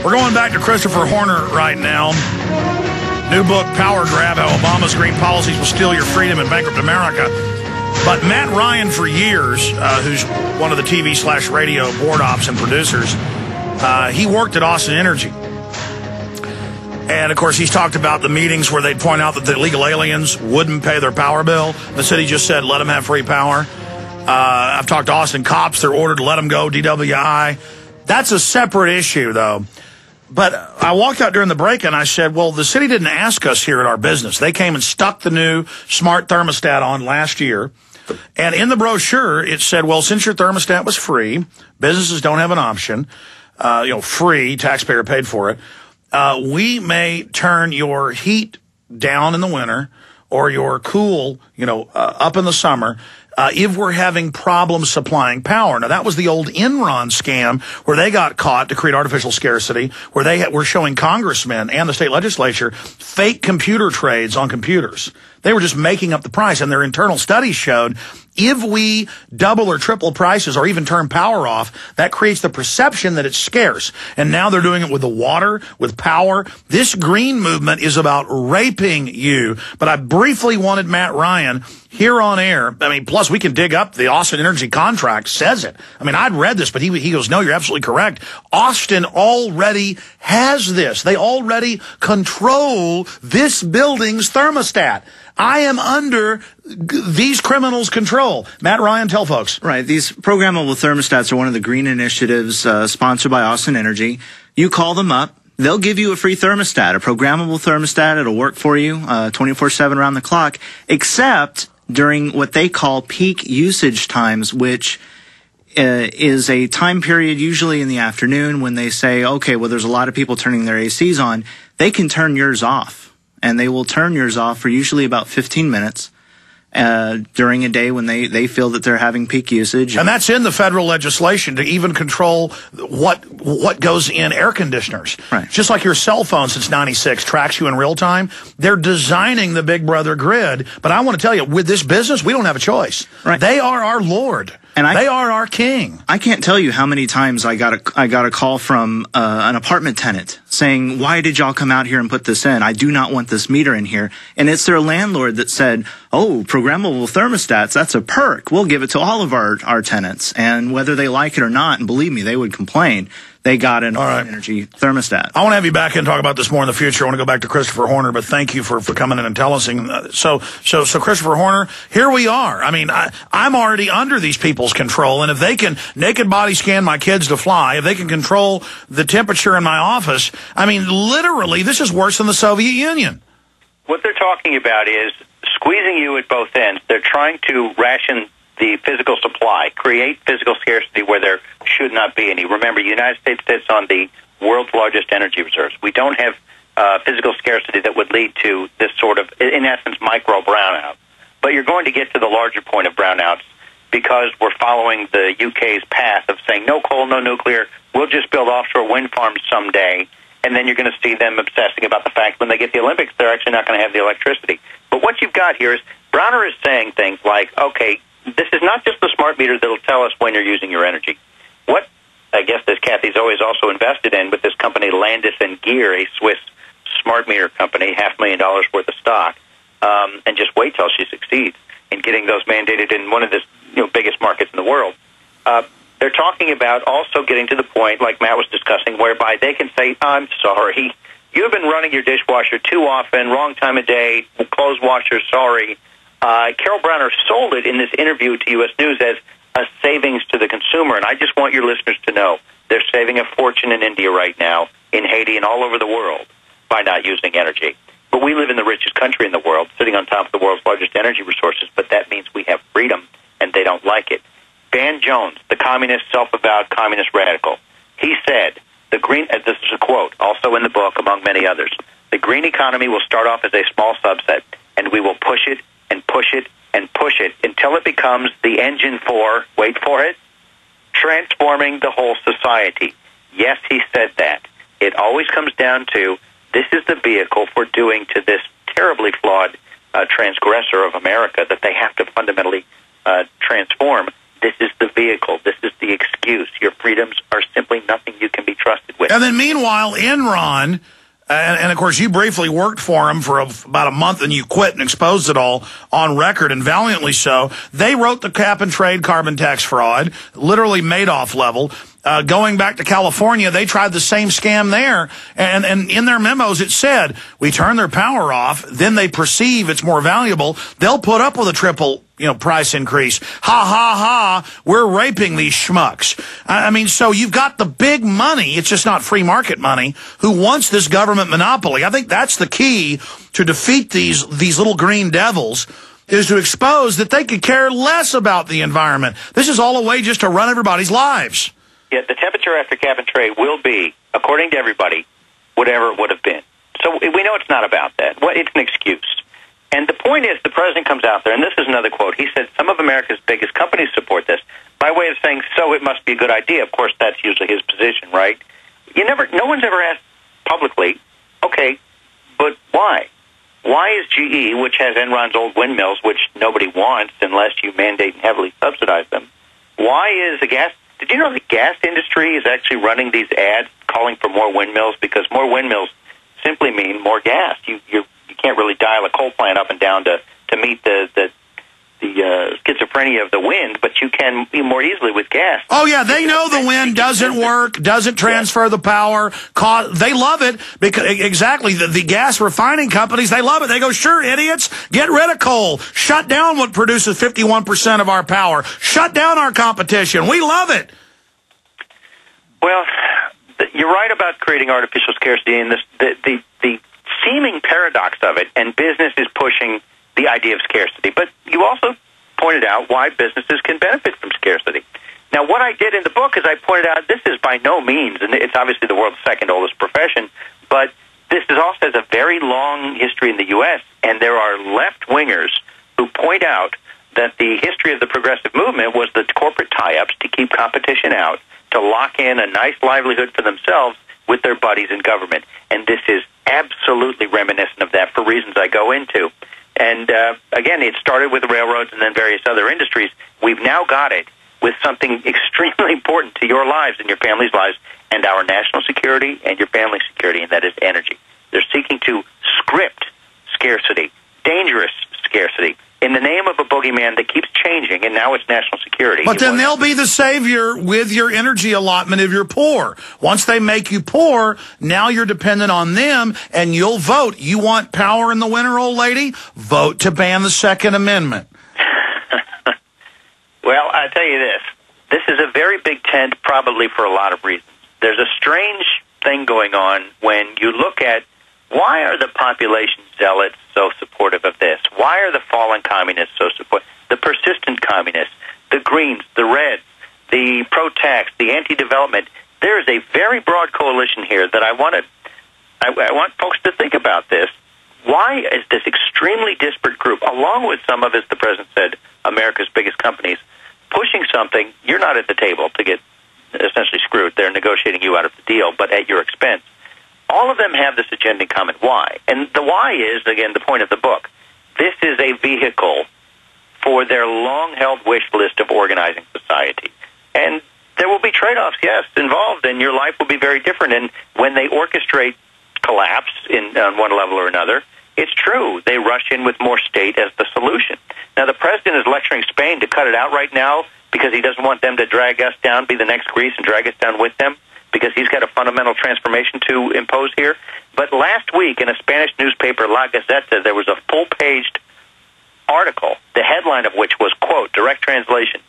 We're going back to Christopher Horner right now. New book, Power Grab, How Obama's Green Policies Will Steal Your Freedom and Bankrupt America. But Matt Ryan, for years, who's one of the TV/radio board ops and producers, he worked at Austin Energy. And, of course, he's talked about the meetings where they'd point out that the illegal aliens wouldn't pay their power bill. The city just said, let them have free power. I've talked to Austin cops. They're ordered to let them go, DWI. That's a separate issue, though. But I walked out during the break and I said, well, the city didn't ask us here at our business. They came and stuck the new smart thermostat on last year. And in the brochure, it said, well, since your thermostat was free, businesses don't have an option, free, taxpayer paid for it, we may turn your heat down in the winter or your cool, up in the summer, if we're having problems supplying power. Now, that was the old Enron scam where they got caught to create artificial scarcity, where they were showing congressmen and the state legislature fake computer trades on computers. They were just making up the price, and their internal studies showed if we double or triple prices or even turn power off, that creates the perception that it's scarce. And now they're doing it with the water, with power. This green movement is about raping you. But I briefly wanted Matt Ryan here on air. Plus we can dig up the Austin Energy contract, says it. I'd read this, but he goes, no, you're absolutely correct. Austin already has this. They already control this building's thermostat. I am under these criminals' control. Matt Ryan, tell folks. Right. These programmable thermostats are one of the green initiatives sponsored by Austin Energy. You call them up. They'll give you a free thermostat, a programmable thermostat. It'll work for you 24/7 around the clock, except during what they call peak usage times, which is a time period usually in the afternoon when they say, okay, well, there's a lot of people turning their ACs on. They can turn yours off. And they will turn yours off for usually about 15 minutes during a day when they feel that they're having peak usage. And that's in the federal legislation to even control what goes in air conditioners. Right. Just like your cell phone since 96 tracks you in real time. They're designing the Big Brother grid. But I want to tell you, with this business, we don't have a choice. Right. They are our Lord. And they are our king. I can't tell you how many times I got a call from an apartment tenant saying, why did y'all come out here and put this in? I do not want this meter in here. And it's their landlord that said, oh, programmable thermostats, that's a perk. We'll give it to all of our tenants. And whether they like it or not, and believe me, they would complain, they got an energy thermostat. I want to have you back and talk about this more in the future. I want to go back to Christopher Horner, but thank you for coming in and telling us. So Christopher Horner, here we are. I'm already under these people's control, and if they can naked body scan my kids to fly, if they can control the temperature in my office, literally, this is worse than the Soviet Union. What they're talking about is squeezing you at both ends. They're trying to ration the physical supply, create physical scarcity where there should not be any. Remember, the United States sits on the world's largest energy reserves. We don't have physical scarcity that would lead to this sort of, in essence, micro brownout. But you're going to get to the larger point of brownouts because we're following the UK's path of saying no coal, no nuclear, we'll just build offshore wind farms someday, and then you're going to see them obsessing about the fact when they get the Olympics, they're actually not going to have the electricity. But what you've got here is Browner is saying things like, okay, this is not just the smart meter that will tell us when you're using your energy. What I guess this Kathy's always also invested in with this company Landis and Gear, a Swiss smart meter company, $500,000 worth of stock, and just wait till she succeeds in getting those mandated in one of the biggest markets in the world. They're talking about also getting to the point, like Matt was discussing, whereby they can say, I'm sorry, you've been running your dishwasher too often, wrong time of day, clothes washer, sorry. Carol Browner sold it in this interview to U.S. News as a savings to the consumer, and I just want your listeners to know they're saving a fortune in India right now, in Haiti, and all over the world by not using energy. But we live in the richest country in the world, sitting on top of the world's largest energy resources, but that means we have freedom, and they don't like it. Van Jones, the communist, self-avowed communist radical, he said, this is a quote, also in the book, among many others, the green economy will start off as a small subset, and we will push it and push it and push it until it becomes the engine for, wait for it, transforming the whole society. Yes, he said that. It always comes down to this is the vehicle for doing to this terribly flawed transgressor of America that they have to fundamentally transform. This is the vehicle. This is the excuse. Your freedoms are simply nothing you can be trusted with. And then meanwhile, Enron, and of course you briefly worked for them for about a month and you quit and exposed it all on record, and valiantly so. They wrote the cap and trade carbon tax fraud, literally Madoff level. Going back to California, they tried the same scam there, and in their memos it said, we turn their power off, then they perceive it's more valuable, they'll put up with a triple price increase. Ha, ha, ha, we're raping these schmucks. I mean, so you've got the big money, it's just not free market money, who wants this government monopoly. I think that's the key to defeat these little green devils, is to expose that they could care less about the environment. This is all a way just to run everybody's lives. Yeah, the temperature after cap and trade will be, according to everybody, whatever it would have been. So we know it's not about that. It's an excuse. And the point is, the president comes out there, and this is another quote. He said, some of America's biggest companies support this, by way of saying, so it must be a good idea. Of course, that's usually his position, right? No one's ever asked publicly, okay, but why? Why is GE, which has Enron's old windmills, which nobody wants unless you mandate and heavily subsidize them, why is the gas... Did you know the gas industry is actually running these ads calling for more windmills? Because more windmills simply mean more gas. You can't really dial a coal plant up and down to meet the schizophrenia of the wind, but you can more easily with gas. Oh, yeah, they know the wind doesn't work, doesn't transfer the power. They love it. Because exactly, the gas refining companies, they love it. They go, sure, idiots, get rid of coal. Shut down what produces 51% of our power. Shut down our competition. We love it. Well, you're right about creating artificial scarcity, and the seeming paradox of it, and business is pushing the idea of scarcity. But you also pointed out why businesses can benefit from scarcity. Now, what I did in the book is I pointed out this is by no means, and it's obviously the world's second oldest profession, but this also has a very long history in the U.S., and there are left-wingers who point out that the history of the progressive movement was the corporate tie-ups to keep competition out, to lock in a nice livelihood for themselves with their buddies in government. And this is absolutely reminiscent of that for reasons I go into. And again, it started with the railroads and then various other industries. We've now got it with something extremely important to your lives and your family's lives and our national security and your family's security, and that is energy. They're seeking to script scarcity, dangerous scarcity, in the name of a boogeyman that keeps changing, and now it's national security. But then they'll be the savior with your energy allotment if you're poor. Once they make you poor, now you're dependent on them, and you'll vote. You want power in the winter, old lady? Vote to ban the Second Amendment. Well, I tell you this is a very big tent, probably for a lot of reasons. There's a strange thing going on when you look at why are the population zealots so supportive of this? Why are the fallen communists so supportive? The persistent communists, the Greens, the Reds, the pro-tax, the anti-development. There is a very broad coalition here that I want folks to think about this. Why is this extremely disparate group, along with some of, as the president said, America's biggest companies, pushing something? You're not at the table to get essentially screwed. They're negotiating you out of the deal, but at your expense. All of them have this agenda in common. Why? And the why is, again, the point of the book. This is a vehicle for their long-held wish list of organizing society. And there will be trade-offs, yes, involved, and your life will be very different. And when they orchestrate collapse on one level or another, it's true. They rush in with more state as the solution. Now, the president is lecturing Spain to cut it out right now because he doesn't want them to drag us down, be the next Greece, and drag us down with them, because he's got a fundamental transformation to impose here. But last week in a Spanish newspaper, La Gaceta, there was a full-paged article, the headline of which was, quote, direct translation,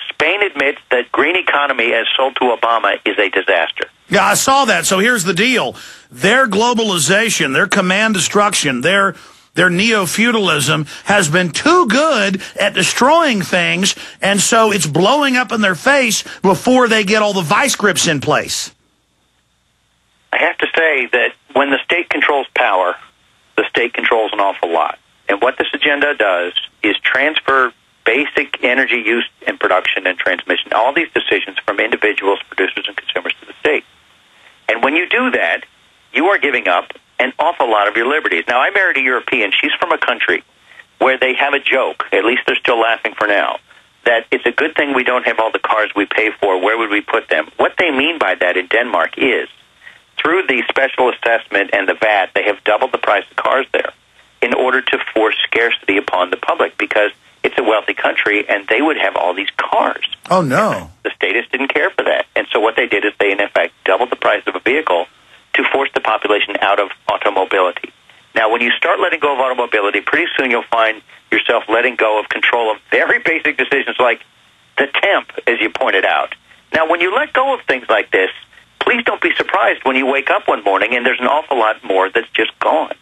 Spain admits that green economy as sold to Obama is a disaster. Yeah, I saw that. So here's the deal. Their globalization, their command destruction, their neo-feudalism has been too good at destroying things, and so it's blowing up in their face before they get all the vice grips in place. I have to say that when the state controls power, the state controls an awful lot. And what this agenda does is transfer basic energy use and production and transmission, all these decisions from individuals, producers, and consumers to the state. And when you do that, you are giving up an awful lot of your liberties. Now, I married a European. She's from a country where they have a joke, at least they're still laughing for now, that it's a good thing we don't have all the cars we pay for. Where would we put them? What they mean by that in Denmark is through the special assessment and the VAT, they have doubled the price of cars there in order to force scarcity upon the public because it's a wealthy country and they would have all these cars. Oh, no. The statists didn't care for that. And so what they did is they, in effect, doubled the price of a vehicle to force the population out of automobility. Now, when you start letting go of automobility, pretty soon you'll find yourself letting go of control of very basic decisions like the temp, as you pointed out. Now, when you let go of things like this, please don't be surprised when you wake up one morning and there's an awful lot more that's just gone.